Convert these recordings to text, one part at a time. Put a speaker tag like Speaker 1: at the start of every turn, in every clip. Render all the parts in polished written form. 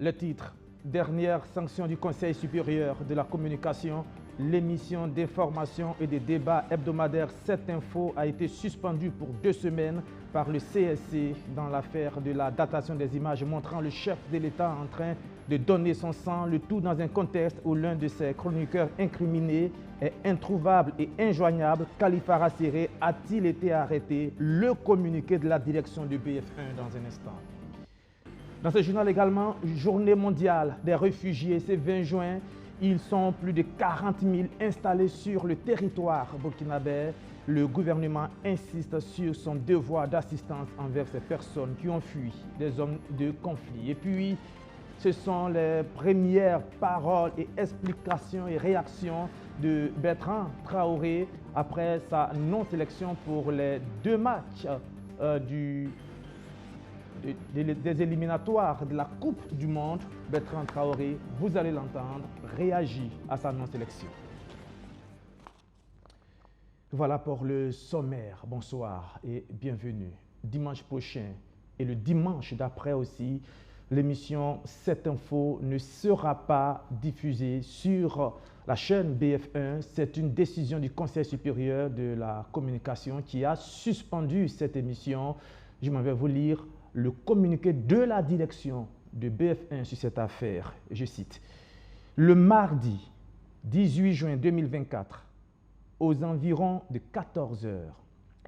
Speaker 1: Le titre, dernière sanction du Conseil supérieur de la communication, l'émission d'information et des débats hebdomadaires 7 Info a été suspendue pour 2 semaines par le CSC dans l'affaire de la datation des images montrant le chef de l'État en train de donner son sang, le tout dans un contexte où l'un de ses chroniqueurs incriminés est introuvable et injoignable. Khalifa Rasséré a-t-il été arrêté? Le communiqué de la direction du BF1 dans un instant. Dans ce journal également, journée mondiale des réfugiés, c'est 20 juin. Ils sont plus de 40 000 installés sur le territoire burkinabé. Le gouvernement insiste sur son devoir d'assistance envers ces personnes qui ont fui des zones de conflit. Et puis, ce sont les premières paroles et explications et réactions de Bertrand Traoré après sa non-sélection pour les 2 matchs des éliminatoires de la Coupe du Monde. Bertrand Traoré, vous allez l'entendre, réagit à sa non-sélection. Voilà pour le sommaire. Bonsoir et bienvenue. Dimanche prochain et le dimanche d'après aussi, l'émission 7 Info ne sera pas diffusée sur la chaîne BF1. C'est une décision du Conseil supérieur de la communication qui a suspendu cette émission. Je m'en vais vous lire le communiqué de la direction de BF1 sur cette affaire. Je cite. Le mardi 18 juin 2024, aux environs de 14 h,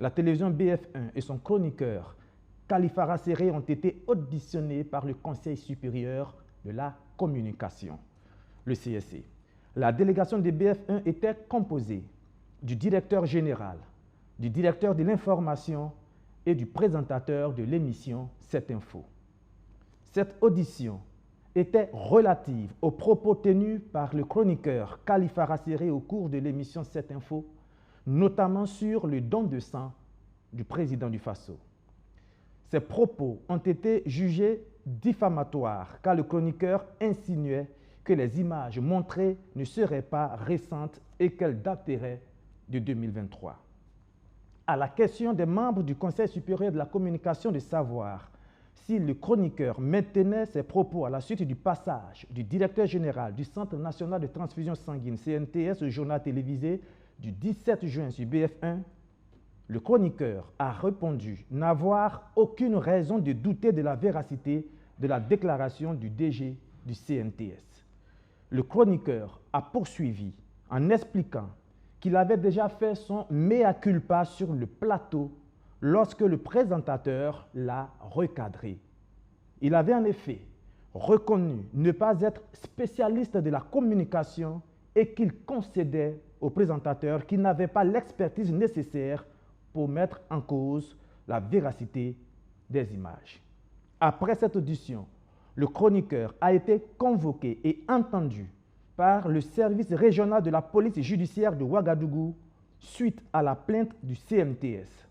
Speaker 1: la télévision BF1 et son chroniqueur Khalifa Rasséré ont été auditionnés par le Conseil supérieur de la communication, le CSC. La délégation de BF1 était composée du directeur général, du directeur de l'information et du présentateur de l'émission 7 Info. Cette audition était relative aux propos tenus par le chroniqueur Khalifa Rasséré au cours de l'émission 7 Info, notamment sur le don de sang du président du Faso. Ces propos ont été jugés diffamatoires car le chroniqueur insinuait que les images montrées ne seraient pas récentes et qu'elles dateraient de 2023. À la question des membres du Conseil supérieur de la communication de savoir si le chroniqueur maintenait ses propos à la suite du passage du directeur général du Centre national de transfusion sanguine CNTS au journal télévisé du 17 juin sur BF1, le chroniqueur a répondu n'avoir aucune raison de douter de la véracité de la déclaration du DG du CNTS. Le chroniqueur a poursuivi en expliquant qu'il avait déjà fait son mea culpa sur le plateau lorsque le présentateur l'a recadré. Il avait en effet reconnu ne pas être spécialiste de la communication et qu'il concédait au présentateur qu'il n'avait pas l'expertise nécessaire pour mettre en cause la véracité des images. Après cette audition, le chroniqueur a été convoqué et entendu par le service régional de la police judiciaire de Ouagadougou suite à la plainte du CNTS.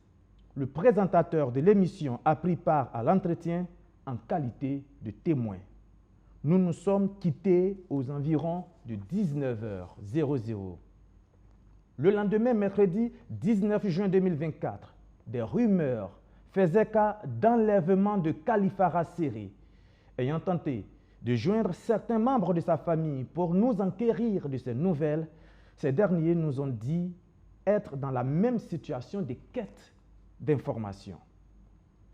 Speaker 1: Le présentateur de l'émission a pris part à l'entretien en qualité de témoin. Nous nous sommes quittés aux environs de 19h00. Le lendemain, mercredi 19 juin 2024, des rumeurs faisaient cas d'enlèvement de Khalifa Rasséré, ayant tenté de joindre certains membres de sa famille pour nous enquérir de ces nouvelles. Ces derniers nous ont dit être dans la même situation de quête d'informations.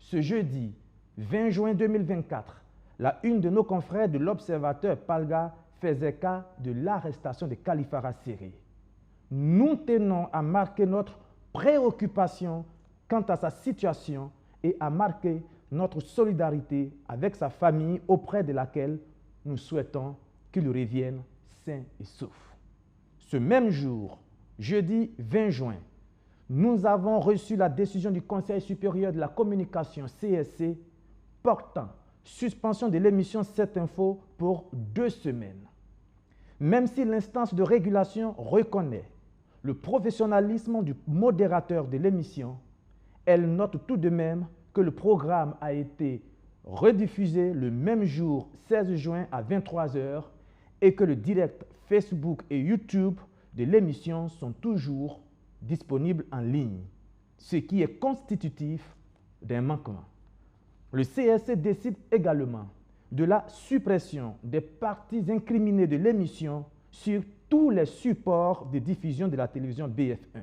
Speaker 1: Ce jeudi 20 juin 2024, la une de nos confrères de l'Observateur Palga faisait cas de l'arrestation de Khalifa Rasséré. Nous tenons à marquer notre préoccupation quant à sa situation et à marquer notre solidarité avec sa famille auprès de laquelle nous souhaitons qu'il revienne sain et sauf. Ce même jour, jeudi 20 juin, nous avons reçu la décision du Conseil supérieur de la communication CSC portant suspension de l'émission 7 Info pour 2 semaines. Même si l'instance de régulation reconnaît le professionnalisme du modérateur de l'émission, elle note tout de même que le programme a été rediffusé le même jour, 16 juin à 23 h, et que le direct Facebook et YouTube de l'émission sont toujours disponibles en ligne, ce qui est constitutif d'un manquement. Le CSC décide également de la suppression des parties incriminées de l'émission sur tous les supports de diffusion de la télévision BF1.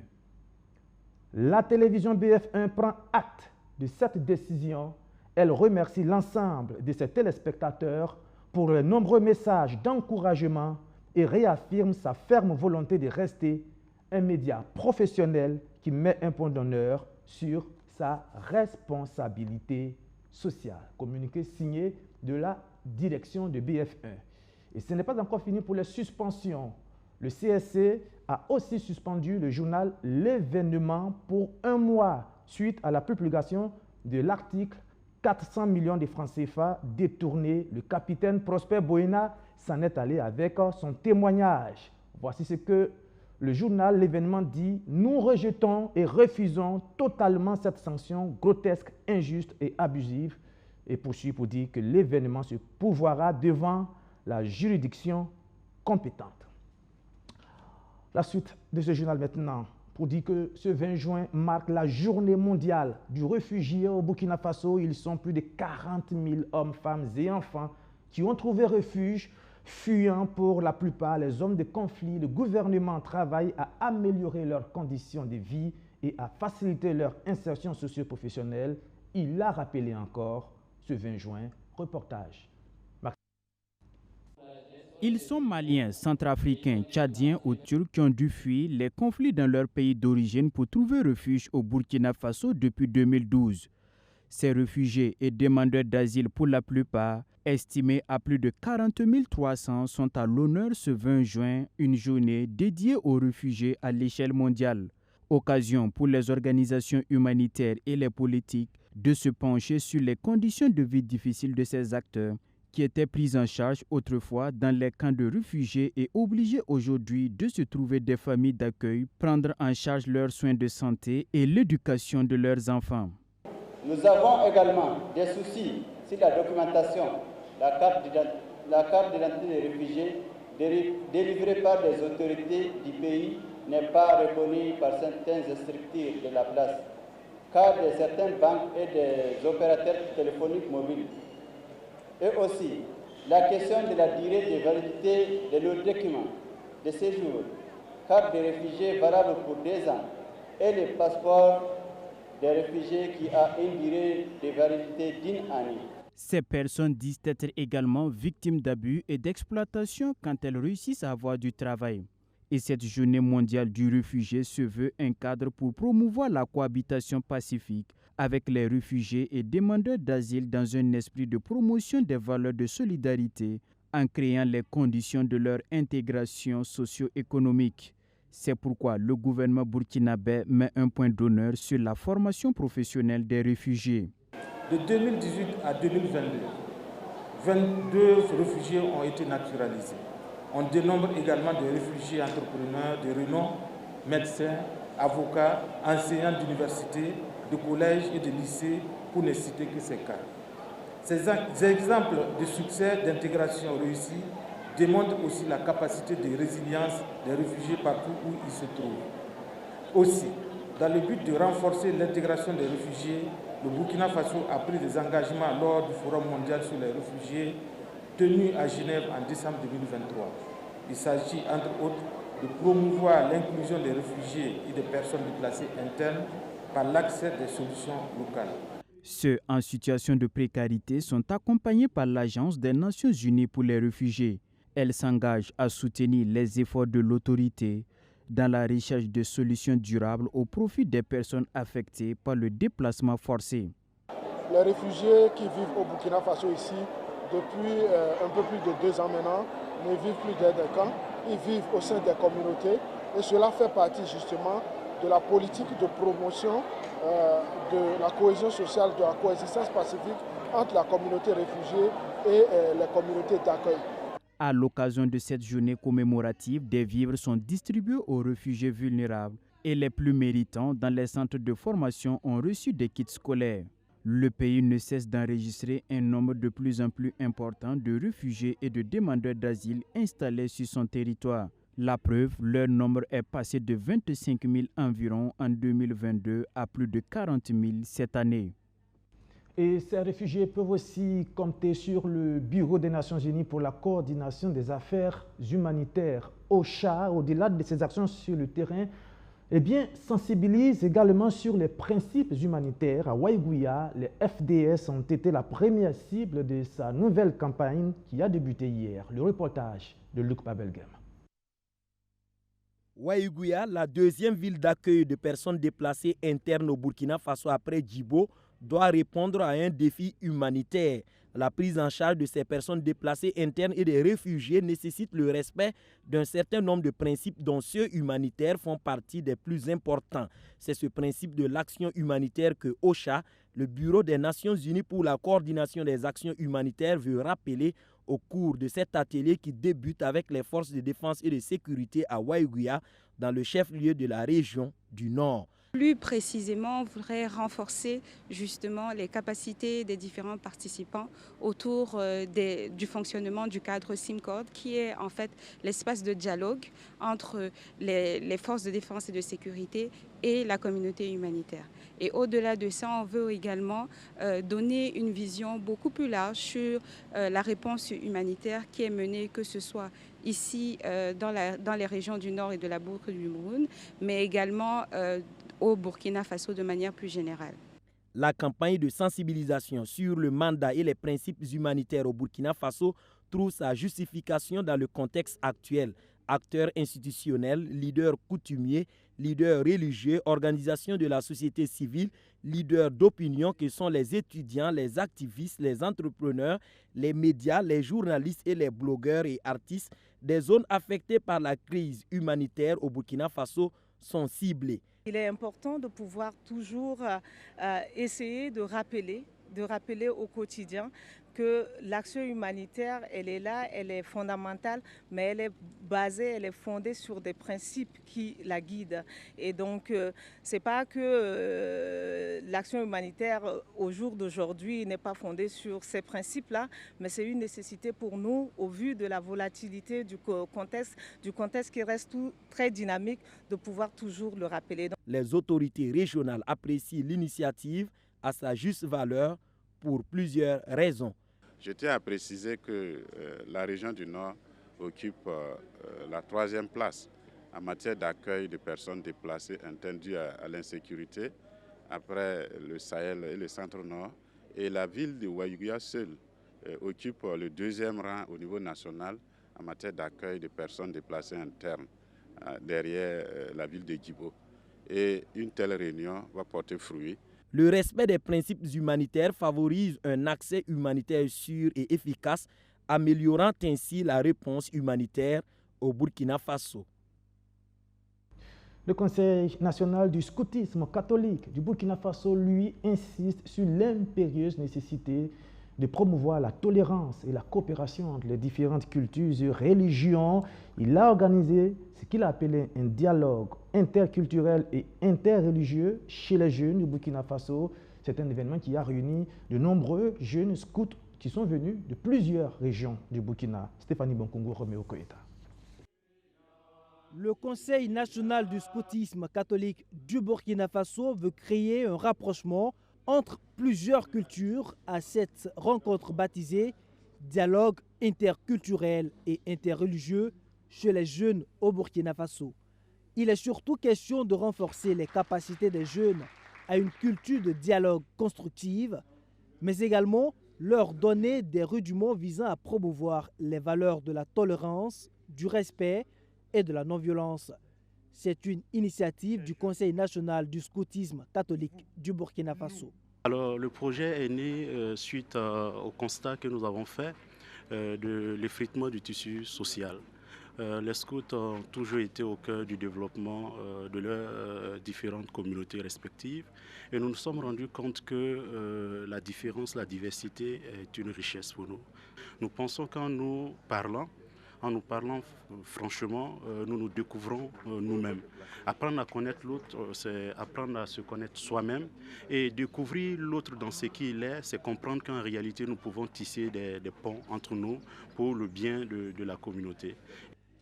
Speaker 1: La télévision BF1 prend acte de cette décision. Elle remercie l'ensemble de ses téléspectateurs pour les nombreux messages d'encouragement et réaffirme sa ferme volonté de rester un média professionnel qui met un point d'honneur sur sa responsabilité sociale. Communiqué signé de la direction de BF1. Et ce n'est pas encore fini pour les suspensions. Le CSC a aussi suspendu le journal L'événement pour 1 mois suite à la publication de l'article 400 millions de francs CFA détournés. Le capitaine Prosper Boena s'en est allé avec son témoignage. Voici ce que le journal L'événement dit: nous rejetons et refusons totalement cette sanction grotesque, injuste et abusive. Et poursuit pour dire que l'événement se pourvoira devant la juridiction compétente. La suite de ce journal maintenant pour dire que ce 20 juin marque la journée mondiale du réfugié au Burkina Faso. Ils sont plus de 40 000 hommes, femmes et enfants qui ont trouvé refuge, fuyant pour la plupart les zones de conflit. Le gouvernement travaille à améliorer leurs conditions de vie et à faciliter leur insertion socio-professionnelle. Il l'a rappelé encore ce 20 juin. Reportage.
Speaker 2: Ils sont maliens, centrafricains, tchadiens ou turcs qui ont dû fuir les conflits dans leur pays d'origine pour trouver refuge au Burkina Faso depuis 2012. Ces réfugiés et demandeurs d'asile pour la plupart, estimés à plus de 40 300, sont à l'honneur ce 20 juin, une journée dédiée aux réfugiés à l'échelle mondiale. Occasion pour les organisations humanitaires et les politiques de se pencher sur les conditions de vie difficiles de ces acteurs qui étaient pris en charge autrefois dans les camps de réfugiés et obligés aujourd'hui de se trouver des familles d'accueil, prendre en charge leurs soins de santé et l'éducation de leurs enfants.
Speaker 3: Nous avons également des soucis sur la documentation. La carte d'identité des réfugiés délivrée par les autorités du pays n'est pas reconnue par certaines structures de la place, car de certaines banques et des opérateurs téléphoniques mobiles. Et aussi, la question de la durée de validité de leurs documents de séjour, carte de réfugiés valable pour 2 ans et le passeport des réfugiés qui a une durée de validité d'1 année.
Speaker 2: Ces personnes disent être également victimes d'abus et d'exploitation quand elles réussissent à avoir du travail. Et cette journée mondiale du réfugié se veut un cadre pour promouvoir la cohabitation pacifique avec les réfugiés et demandeurs d'asile dans un esprit de promotion des valeurs de solidarité en créant les conditions de leur intégration socio-économique. C'est pourquoi le gouvernement burkinabé met un point d'honneur sur la formation professionnelle des réfugiés.
Speaker 4: De 2018 à 2022, 22 réfugiés ont été naturalisés. On dénombre également des réfugiés entrepreneurs de renom, médecins, avocats, enseignants d'université, de collèges et de lycées, pour ne citer que ces cas. Ces exemples de succès d'intégration réussie démontrent aussi la capacité de résilience des réfugiés partout où ils se trouvent. Aussi, dans le but de renforcer l'intégration des réfugiés, le Burkina Faso a pris des engagements lors du Forum mondial sur les réfugiés tenu à Genève en décembre 2023. Il s'agit entre autres de promouvoir l'inclusion des réfugiés et des personnes déplacées internes par l'accès des solutions locales.
Speaker 2: Ceux en situation de précarité sont accompagnés par l'Agence des Nations Unies pour les réfugiés. Elle s'engage à soutenir les efforts de l'autorité dans la recherche de solutions durables au profit des personnes affectées par le déplacement forcé.
Speaker 5: Les réfugiés qui vivent au Burkina Faso ici depuis un peu plus de 2 ans maintenant ne vivent plus dans des camps, ils vivent au sein des communautés et cela fait partie justement de la politique de promotion de la cohésion sociale, de la coexistence pacifique entre la communauté réfugiée et les communautés d'accueil.
Speaker 2: À l'occasion de cette journée commémorative, des vivres sont distribués aux réfugiés vulnérables et les plus méritants dans les centres de formation ont reçu des kits scolaires. Le pays ne cesse d'enregistrer un nombre de plus en plus important de réfugiés et de demandeurs d'asile installés sur son territoire. La preuve, leur nombre est passé de 25 000 environ en 2022 à plus de 40 000 cette année.
Speaker 1: Et ces réfugiés peuvent aussi compter sur le Bureau des Nations Unies pour la coordination des affaires humanitaires, OCHA, au-delà de ses actions sur le terrain, eh bien, sensibilise également sur les principes humanitaires. À Waïgouya, les FDS ont été la première cible de sa nouvelle campagne qui a débuté hier. Le reportage de Luc Babelgem.
Speaker 6: Waïgouya, la deuxième ville d'accueil de personnes déplacées internes au Burkina Faso après Djibo, doit répondre à un défi humanitaire. La prise en charge de ces personnes déplacées internes et des réfugiés nécessite le respect d'un certain nombre de principes dont ceux humanitaires font partie des plus importants. C'est ce principe de l'action humanitaire que OCHA, le Bureau des Nations Unies pour la coordination des actions humanitaires, veut rappeler au cours de cet atelier qui débute avec les forces de défense et de sécurité à Waïgouya, dans le chef-lieu de la région du Nord.
Speaker 7: Plus précisément, on voudrait renforcer justement les capacités des différents participants autour du fonctionnement du cadre SIMCORD, qui est en fait l'espace de dialogue entre les forces de défense et de sécurité et la communauté humanitaire. Et au-delà de ça, on veut également donner une vision beaucoup plus large sur la réponse humanitaire qui est menée, que ce soit ici dans les régions du Nord et de la boucle du Cameroun, mais également au Burkina Faso de manière plus générale.
Speaker 6: La campagne de sensibilisation sur le mandat et les principes humanitaires au Burkina Faso trouve sa justification dans le contexte actuel. Acteurs institutionnels, leaders coutumiers, leaders religieux, organisations de la société civile, leaders d'opinion que sont les étudiants, les activistes, les entrepreneurs, les médias, les journalistes et les blogueurs et artistes des zones affectées par la crise humanitaire au Burkina Faso sont ciblés.
Speaker 8: Il est important de pouvoir toujours essayer de rappeler au quotidien que l'action humanitaire, elle est là, elle est fondamentale, mais elle est basée, elle est fondée sur des principes qui la guident. Et donc, c'est pas que l'action humanitaire au jour d'aujourd'hui n'est pas fondée sur ces principes-là, mais c'est une nécessité pour nous, au vu de la volatilité du contexte qui reste très dynamique, de pouvoir toujours le rappeler.
Speaker 6: Les autorités régionales apprécient l'initiative à sa juste valeur pour plusieurs raisons.
Speaker 9: Je tiens à préciser que la région du Nord occupe la 3e place en matière d'accueil de personnes déplacées internes dues à l'insécurité, après le Sahel et le Centre-Nord. Et la ville de Waïgouya seule occupe le 2e rang au niveau national en matière d'accueil de personnes déplacées internes, derrière la ville de Djibo. Et une telle réunion va porter fruit.
Speaker 6: Le respect des principes humanitaires favorise un accès humanitaire sûr et efficace, améliorant ainsi la réponse humanitaire au Burkina Faso.
Speaker 1: Le Conseil national du scoutisme catholique du Burkina Faso, lui, insiste sur l'impérieuse nécessité de promouvoir la tolérance et la coopération entre les différentes cultures et religions. Il a organisé ce qu'il a appelé un dialogue interculturel et interreligieux chez les jeunes du Burkina Faso. C'est un événement qui a réuni de nombreux jeunes scouts qui sont venus de plusieurs régions du Burkina. Stéphanie Bonkongo, Roméo Koeta.
Speaker 10: Le Conseil national du scoutisme catholique du Burkina Faso veut créer un rapprochement entre plusieurs cultures à cette rencontre baptisée « Dialogue interculturel et interreligieux » chez les jeunes au Burkina Faso. Il est surtout question de renforcer les capacités des jeunes à une culture de dialogue constructive, mais également leur donner des rudiments visant à promouvoir les valeurs de la tolérance, du respect et de la non-violence. C'est une initiative du Conseil national du scoutisme catholique du Burkina Faso.
Speaker 11: Alors, le projet est né suite au constat que nous avons fait de l'effritement du tissu social. Les scouts ont toujours été au cœur du développement de leurs différentes communautés respectives et nous nous sommes rendus compte que la différence, la diversité est une richesse pour nous. Nous pensons qu'en nous parlant franchement, nous nous découvrons nous-mêmes. Apprendre à connaître l'autre, c'est apprendre à se connaître soi-même et découvrir l'autre dans ce qu'il est, c'est comprendre qu'en réalité, nous pouvons tisser des ponts entre nous pour le bien de la communauté.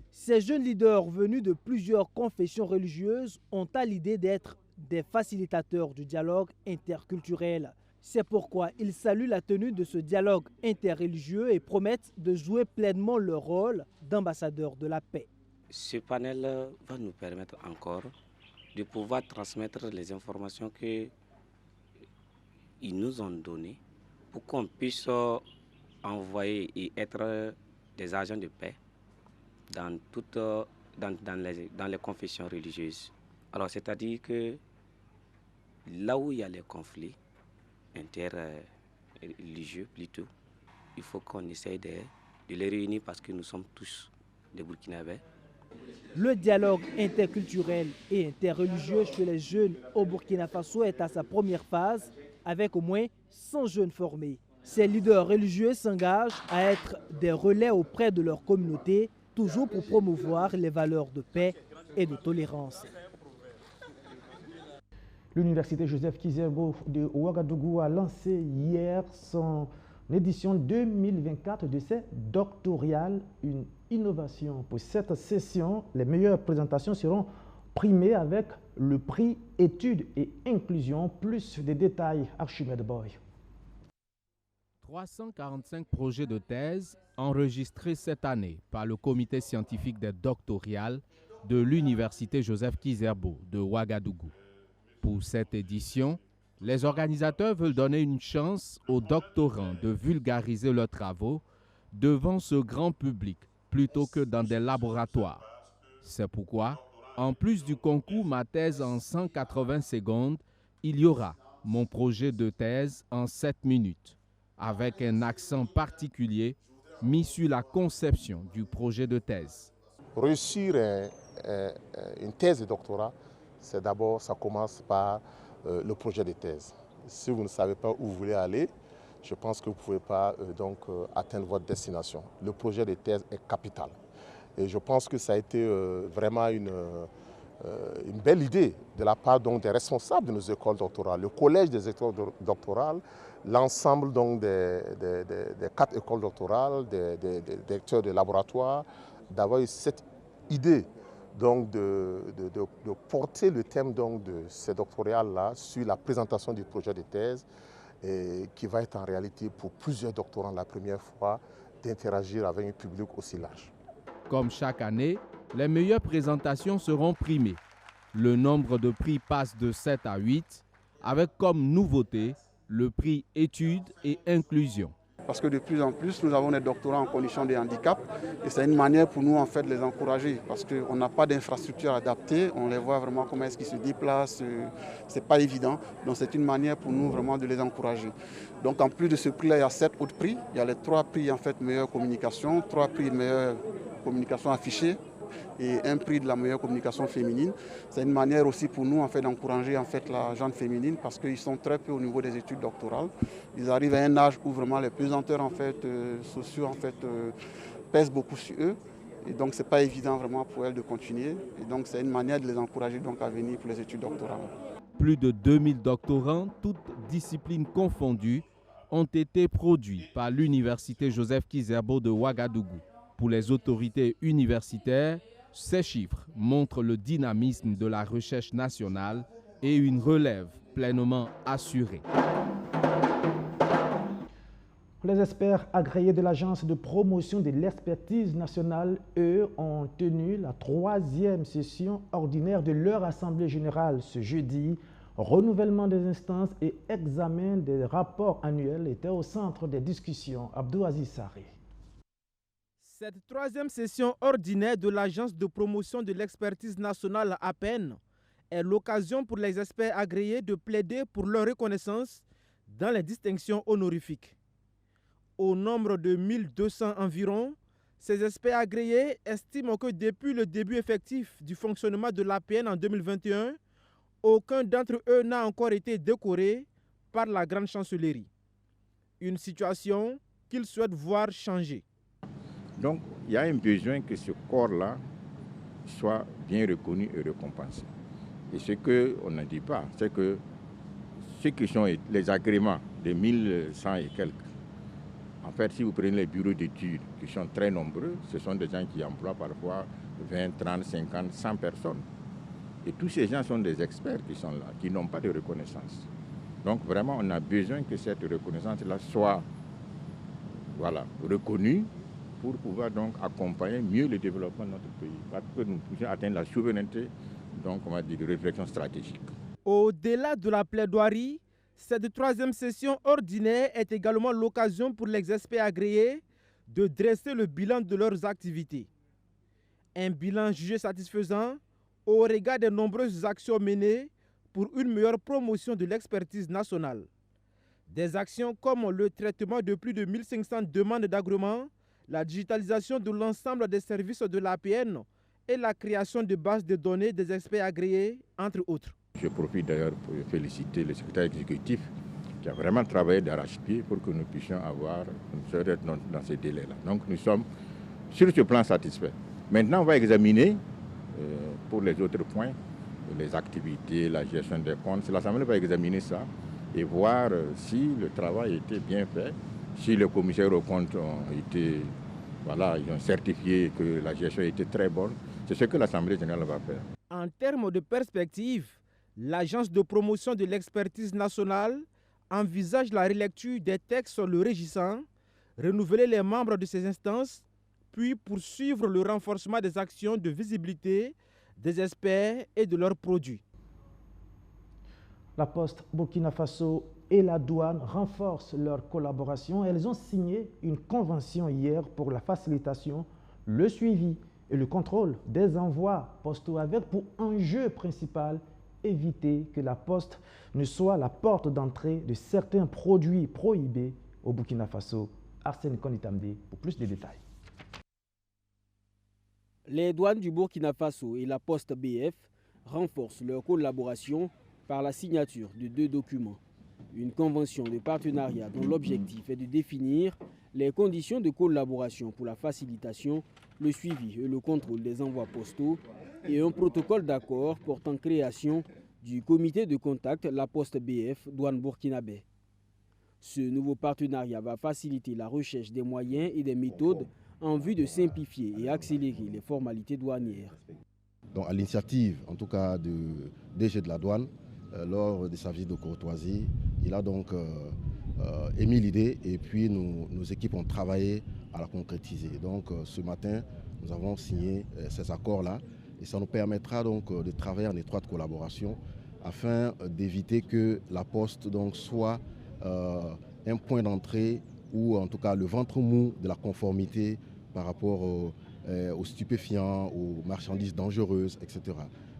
Speaker 10: Ces jeunes leaders venus de plusieurs confessions religieuses ont à l'idée d'être des facilitateurs du dialogue interculturel. C'est pourquoi ils saluent la tenue de ce dialogue interreligieux et promettent de jouer pleinement leur rôle d'ambassadeurs de la paix.
Speaker 12: Ce panel va nous permettre encore de pouvoir transmettre les informations qu'ils nous ont données pour qu'on puisse envoyer et être des agents de paix dans les confessions religieuses. Alors, c'est-à-dire que là où il y a les conflits interreligieux plutôt, il faut qu'on essaye de les réunir parce que nous sommes tous des Burkinabés.
Speaker 10: Le dialogue interculturel et interreligieux chez les jeunes au Burkina Faso est à sa première phase avec au moins 100 jeunes formés. Ces leaders religieux s'engagent à être des relais auprès de leur communauté, toujours pour promouvoir les valeurs de paix et de tolérance.
Speaker 1: L'Université Joseph Kizerbo de Ouagadougou a lancé hier son édition 2024 de ses doctorales, une innovation. Pour cette session, les meilleures présentations seront primées avec le prix Études et Inclusion. Plus de détails, Archimède Boy.
Speaker 2: 345 projets de thèse enregistrés cette année par le comité scientifique des doctorales de l'Université Joseph Kizerbo de Ouagadougou. Pour cette édition, les organisateurs veulent donner une chance aux doctorants de vulgariser leurs travaux devant ce grand public plutôt que dans des laboratoires. C'est pourquoi, en plus du concours Ma thèse en 180 secondes, il y aura Mon projet de thèse en 7 minutes, avec un accent particulier mis sur la conception du projet de thèse.
Speaker 13: Réussir une thèse de doctorat, c'est d'abord, ça commence par le projet de thèse. Si vous ne savez pas où vous voulez aller, je pense que vous ne pouvez pas atteindre votre destination. Le projet de thèse est capital. Et je pense que ça a été vraiment une belle idée de la part des responsables de nos écoles doctorales. Le collège des écoles doctorales, l'ensemble des 4 écoles doctorales, des directeurs de laboratoire, d'avoir eu cette idée donc de porter le thème donc de ces doctorales-là sur la présentation du projet de thèse et qui va être en réalité pour plusieurs doctorants la première fois d'interagir avec un public aussi large.
Speaker 2: Comme chaque année, les meilleures présentations seront primées. Le nombre de prix passe de 7 à 8, avec comme nouveauté le prix Études et Inclusion.
Speaker 14: Parce que de plus en plus, nous avons des doctorants en condition de handicap et c'est une manière pour nous en fait de les encourager parce qu'on n'a pas d'infrastructure adaptée, on les voit vraiment comment est-ce qu'ils se déplacent, c'est pas évident. Donc c'est une manière pour nous vraiment de les encourager. Donc en plus de ce prix-là, il y a 7 autres prix. Il y a les 3 prix en fait meilleure communication, 3 prix de meilleure communication affichée et un prix de la meilleure communication féminine. C'est une manière aussi pour nous en fait d'encourager en fait la gente féminine parce qu'ils sont très peu au niveau des études doctorales. Ils arrivent à un âge où vraiment les pesanteurs en fait sociaux en fait pèsent beaucoup sur eux et donc c'est pas évident vraiment pour elles de continuer et donc c'est une manière de les encourager donc à venir pour les études doctorales.
Speaker 2: Plus de 2000 doctorants, toutes disciplines confondues, ont été produits par l'Université Joseph Kizerbo de Ouagadougou. Pour les autorités universitaires, ces chiffres montrent le dynamisme de la recherche nationale et une relève pleinement assurée.
Speaker 1: Les experts agréés de l'Agence de promotion de l'expertise nationale, eux, ont tenu la 3e session ordinaire de leur Assemblée générale ce jeudi. Renouvellement des instances et examen des rapports annuels étaient au centre des discussions. Abdou Aziz Saré.
Speaker 15: Cette 3e session ordinaire de l'Agence de promotion de l'expertise nationale APN est l'occasion pour les experts agréés de plaider pour leur reconnaissance dans les distinctions honorifiques. Au nombre de 1200 environ, ces experts agréés estiment que depuis le début effectif du fonctionnement de l'APN en 2021, aucun d'entre eux n'a encore été décoré par la Grande Chancellerie. Une situation qu'ils souhaitent voir changer.
Speaker 16: Donc, il y a un besoin que ce corps-là soit bien reconnu et récompensé. Et ce qu'on ne dit pas, c'est que ceux qui sont les agréments de 1100 et quelques, en fait, si vous prenez les bureaux d'études qui sont très nombreux, ce sont des gens qui emploient parfois 20, 30, 50, 100 personnes. Et tous ces gens sont des experts qui sont là, qui n'ont pas de reconnaissance. Donc vraiment, on a besoin que cette reconnaissance-là soit reconnue pour pouvoir donc accompagner mieux le développement de notre pays, parce que nous puissions atteindre la souveraineté, donc on va dire de réflexion stratégique.
Speaker 15: Au-delà de la plaidoirie, cette troisième session ordinaire est également l'occasion pour les experts agréés de dresser le bilan de leurs activités. Un bilan jugé satisfaisant au regard des nombreuses actions menées pour une meilleure promotion de l'expertise nationale. Des actions comme le traitement de plus de 1500 demandes d'agrément, la digitalisation de l'ensemble des services de l'APN et la création de bases de données des experts agréés, entre autres.
Speaker 16: Je profite d'ailleurs pour féliciter le secrétaire exécutif qui a vraiment travaillé d'arrache-pied pour que nous puissions avoir dans ces délais-là. Donc nous sommes sur ce plan satisfaits. Maintenant, on va examiner pour les autres points, les activités, la gestion des comptes. L'Assemblée va examiner ça et voir si le travail a été bien fait, si les commissaires aux comptes ont été, ils ont certifié que la gestion a été très bonne. C'est ce que l'Assemblée générale va faire.
Speaker 15: En termes de perspective, l'Agence de promotion de l'expertise nationale envisage la relecture des textes le régissant, renouveler les membres de ces instances, puis poursuivre le renforcement des actions de visibilité des experts et de leurs produits.
Speaker 1: La Poste Burkina Faso et la douane renforcent leur collaboration. Elles ont signé une convention hier pour la facilitation, le suivi et le contrôle des envois postaux avec pour enjeu principal éviter que la Poste ne soit la porte d'entrée de certains produits prohibés au Burkina Faso. Arsène Konitamde pour plus de détails.
Speaker 2: Les douanes du Burkina Faso et la Poste BF renforcent leur collaboration par la signature de 2 documents. Une convention de partenariat dont l'objectif est de définir les conditions de collaboration pour la facilitation, le suivi et le contrôle des envois postaux et un protocole d'accord portant création du comité de contact La Poste BF douane burkinabé. Ce nouveau partenariat va faciliter la recherche des moyens et des méthodes en vue de simplifier et accélérer les formalités douanières.
Speaker 17: Donc à l'initiative, en tout cas, du DG de la douane, lors de sa visite de courtoisie, il a donc émis l'idée et puis nos équipes ont travaillé à la concrétiser. Donc ce matin, nous avons signé ces accords-là et ça nous permettra donc de travailler en étroite collaboration afin d'éviter que la Poste donc soit un point d'entrée ou en tout cas le ventre mou de la conformité par rapport aux stupéfiants, aux marchandises dangereuses, etc.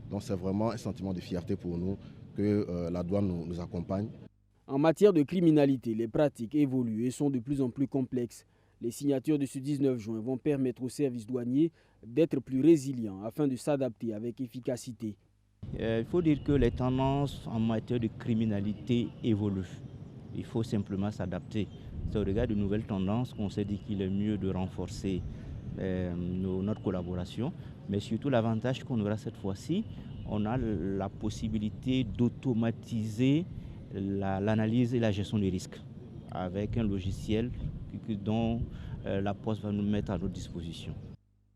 Speaker 17: Donc c'est vraiment un sentiment de fierté pour nous que la douane nous accompagne.
Speaker 2: En matière de criminalité, les pratiques évoluent et sont de plus en plus complexes. Les signatures de ce 19 juin vont permettre aux services douaniers d'être plus résilients afin de s'adapter avec efficacité.
Speaker 18: Il faut dire que les tendances en matière de criminalité évoluent. Il faut simplement s'adapter. C'est au regard de nouvelles tendances qu'on s'est dit qu'il est mieux de renforcer notre collaboration. Mais surtout l'avantage qu'on aura cette fois-ci, on a la possibilité d'automatiser l'analyse et la gestion des risques avec un logiciel dont la Poste va nous mettre à notre disposition.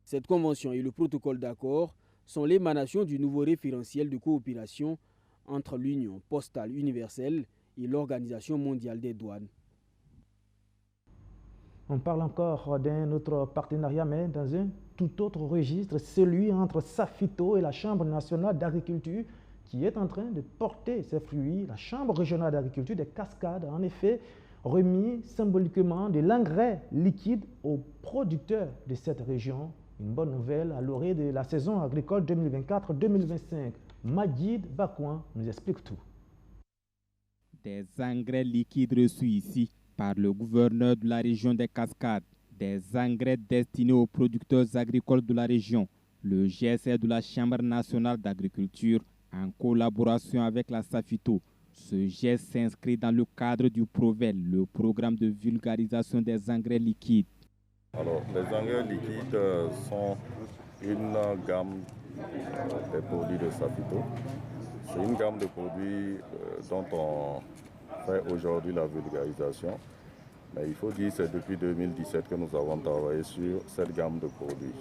Speaker 2: Cette convention et le protocole d'accord sont l'émanation du nouveau référentiel de coopération entre l'Union postale universelle et l'Organisation mondiale des douanes.
Speaker 1: On parle encore d'un autre partenariat, mais dans un tout autre registre, celui entre Safito et la Chambre nationale d'agriculture qui est en train de porter ses fruits. La Chambre régionale d'agriculture des Cascades a en effet remis symboliquement de l'engrais liquide aux producteurs de cette région. Une bonne nouvelle à l'orée de la saison agricole 2024-2025. Majid Bakouan nous explique tout.
Speaker 19: Des engrais liquides reçus ici par le gouverneur de la région des Cascades, des engrais destinés aux producteurs agricoles de la région, le GSR de la Chambre nationale d'agriculture, en collaboration avec la Safito. Ce geste s'inscrit dans le cadre du PROVEL, le programme de vulgarisation des engrais liquides.
Speaker 20: Alors, les engrais liquides sont une gamme des produits de Safito. C'est une gamme de produits dont on fait aujourd'hui la vulgarisation. Mais il faut dire que c'est depuis 2017 que nous avons travaillé sur cette gamme de produits.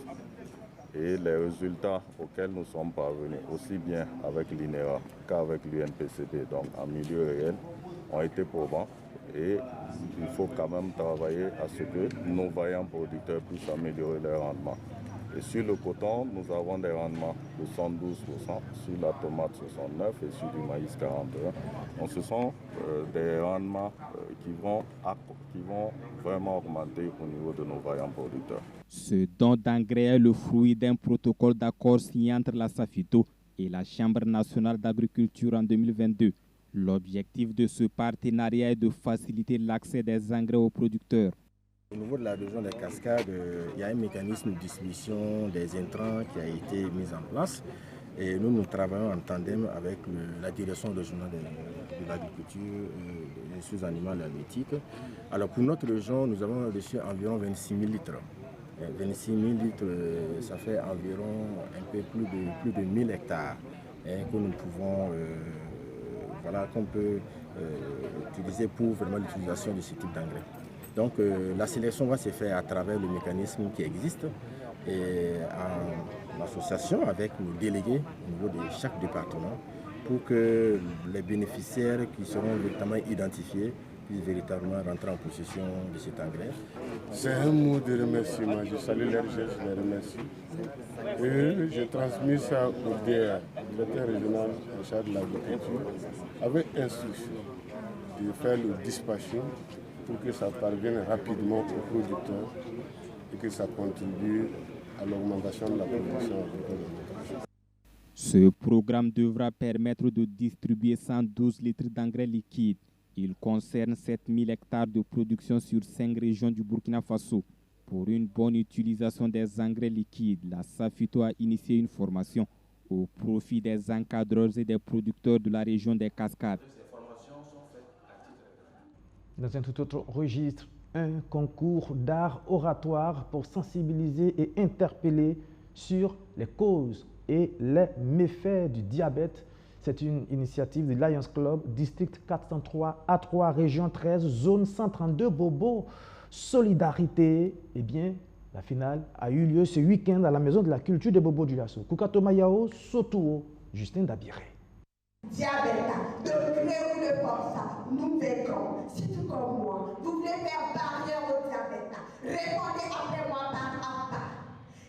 Speaker 20: Et les résultats auxquels nous sommes parvenus, aussi bien avec l'INERA qu'avec l'UNPCD, donc en milieu réel, ont été probants et il faut quand même travailler à ce que nos vaillants producteurs puissent améliorer leur rendement. Et sur le coton, nous avons des rendements de 112%, sur la tomate 69% et sur du maïs 41%. Donc ce sont des rendements qui vont vraiment augmenter au niveau de nos vaillants producteurs.
Speaker 19: Ce don d'engrais est le fruit d'un protocole d'accord signé entre la SAFITO et la Chambre nationale d'agriculture en 2022. L'objectif de ce partenariat est de faciliter l'accès des engrais aux producteurs.
Speaker 21: Au niveau de la région des Cascades, il y a un mécanisme de distribution des intrants qui a été mis en place. Et nous travaillons en tandem avec la direction régionale de l'agriculture, des ressources animales et halieutiques. Alors pour notre région, nous avons reçu environ 26 000 litres. 26 000 litres, ça fait environ un peu plus de 1000 hectares que nous pouvons, qu'on peut utiliser pour vraiment l'utilisation de ce type d'engrais. Donc la sélection va se faire à travers le mécanisme qui existe et en association avec nos délégués au niveau de chaque département pour que les bénéficiaires qui seront véritablement identifiés puissent véritablement rentrer en possession de cet engrais.
Speaker 22: C'est un mot de remerciement. Je salue leur geste, je les remercie. Et j'ai transmis ça au DR, directeur régional en charge de l'agriculture, avec instruction de faire le dispatching pour que ça parvienne rapidement aux producteurs et que ça contribue à l'augmentation de la production agricole.
Speaker 19: Ce programme devra permettre de distribuer 112 litres d'engrais liquide. Il concerne 7000 hectares de production sur 5 régions du Burkina Faso. Pour une bonne utilisation des engrais liquides, la SAFITO a initié une formation au profit des encadreurs et des producteurs de la région des Cascades.
Speaker 1: Dans un tout autre registre, un concours d'art oratoire pour sensibiliser et interpeller sur les causes et les méfaits du diabète. C'est une initiative du Lions Club, district 403, A3, région 13, zone 132, Bobo, Solidarité. Eh bien, la finale a eu lieu ce week-end à la Maison de la Culture de Bobo du Lasso. Koukato Mayao, Sotuo, Justin Dabiré.
Speaker 23: Diabète, de gré ou de force, nous vaincrons. Si tout comme moi, vous voulez faire barrière au diabète, répondez après moi par un pas.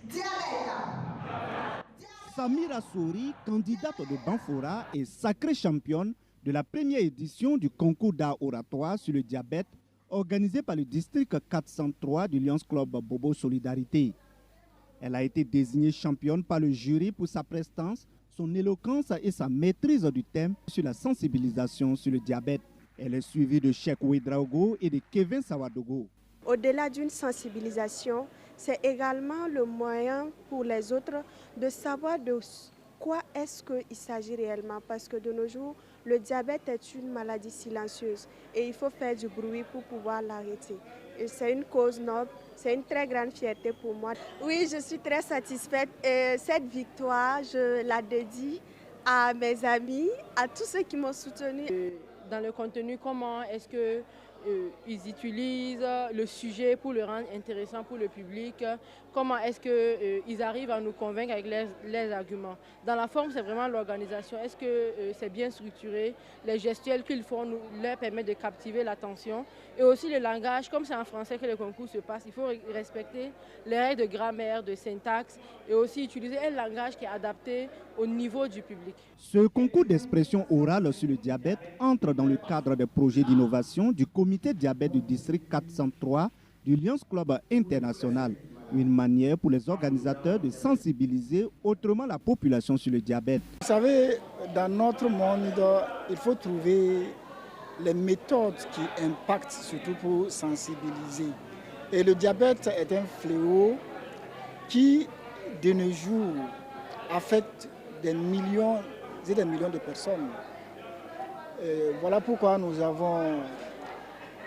Speaker 23: Diabète.
Speaker 24: Samira Souri, candidate de Banfora et sacrée championne de la première édition du concours d'art oratoire sur le diabète organisé par le district 403 du Lions Club Bobo Solidarité. Elle a été désignée championne par le jury pour sa prestance, son éloquence et sa maîtrise du thème sur la sensibilisation sur le diabète. Elle est suivie de Cheikh Ouedraogo et de Kevin Sawadogo.
Speaker 25: Au-delà d'une sensibilisation, c'est également le moyen pour les autres de savoir de quoi est-ce qu'il s'agit réellement. Parce que de nos jours, le diabète est une maladie silencieuse et il faut faire du bruit pour pouvoir l'arrêter. Et c'est une cause noble, c'est une très grande fierté pour moi. Oui, je suis très satisfaite et cette victoire, je la dédie à mes amis, à tous ceux qui m'ont soutenue.
Speaker 26: Dans le contenu, comment est-ce que ils utilisent le sujet pour le rendre intéressant pour le public, comment est-ce qu'ils arrivent à nous convaincre avec les arguments. Dans la forme, c'est vraiment l'organisation. Est-ce que c'est bien structuré? Les gestuels qu'ils font leur permettent de captiver l'attention. Et aussi le langage, comme c'est en français que le concours se passe, il faut respecter les règles de grammaire, de syntaxe et aussi utiliser un langage qui est adapté au niveau du public.
Speaker 24: Ce concours d'expression orale sur le diabète entre dans le cadre des projets d'innovation du comité diabète du district 403 du Lions Club International. Une manière pour les organisateurs de sensibiliser autrement la population sur le diabète.
Speaker 5: Vous savez, dans notre monde, il faut trouver les méthodes qui impactent surtout pour sensibiliser. Et le diabète est un fléau qui, de nos jours, affecte des millions et des millions de personnes. Et voilà pourquoi nous avons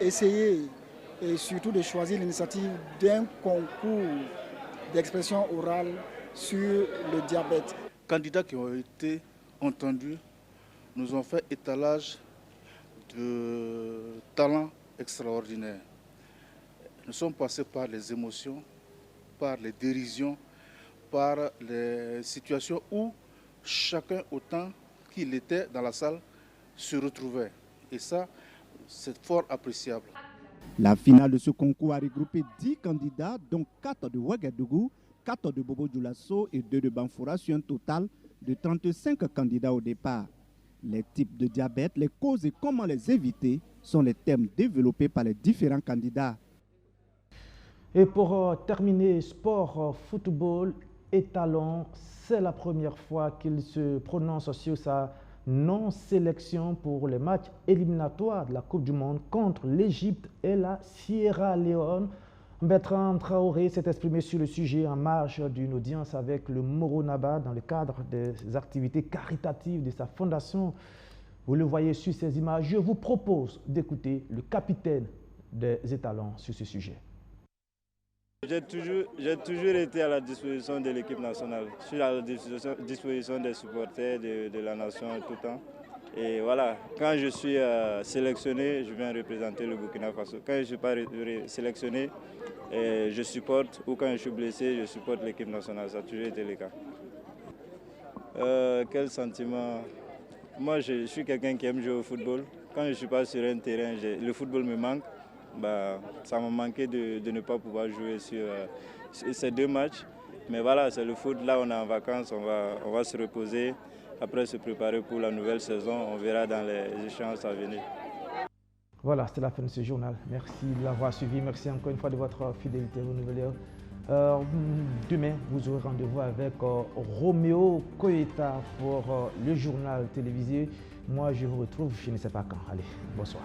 Speaker 5: essayé et surtout de choisir l'initiative d'un concours d'expression orale sur le diabète.
Speaker 27: Les candidats qui ont été entendus nous ont fait étalage de talents extraordinaires. Nous sommes passés par les émotions, par les dérisions, par les situations où chacun, autant qu'il était dans la salle, se retrouvait. Et ça, c'est fort appréciable.
Speaker 24: La finale de ce concours a regroupé 10 candidats, dont 4 de Ouagadougou, 4 de Bobo-Dioulasso et 2 de Banfora, sur un total de 35 candidats au départ. Les types de diabète, les causes et comment les éviter sont les thèmes développés par les différents candidats.
Speaker 1: Et pour terminer, sport, football et talent, c'est la première fois qu'il se prononce sur sa non-sélection pour les matchs éliminatoires de la Coupe du Monde contre l'Égypte et la Sierra Leone. Bertrand Traoré s'est exprimé sur le sujet en marge d'une audience avec le Moronaba dans le cadre des activités caritatives de sa fondation. Vous le voyez sur ces images. Je vous propose d'écouter le capitaine des étalons sur ce sujet.
Speaker 3: J'ai toujours été à la disposition de l'équipe nationale. Je suis à la disposition des supporters de la nation tout le temps. Et voilà, quand je suis sélectionné, je viens représenter le Burkina Faso. Quand je ne suis pas sélectionné, je supporte, ou quand je suis blessé, je supporte l'équipe nationale. Ça a toujours été le cas. Quel sentiment? Moi, je suis quelqu'un qui aime jouer au football. Quand je ne suis pas sur un terrain, le football me manque. Ça m'a manqué de ne pas pouvoir jouer sur ces 2 matchs. Mais voilà, c'est le foot. Là, on est en vacances, on va se reposer. Après, se préparer pour la nouvelle saison. On verra dans les échéances à venir.
Speaker 1: Voilà, c'est la fin de ce journal. Merci de l'avoir suivi. Merci encore une fois de votre fidélité renouvelée. Demain, vous aurez rendez-vous avec Roméo Koeta pour le journal télévisé. Moi, je vous retrouve, je ne sais pas quand. Allez, bonsoir.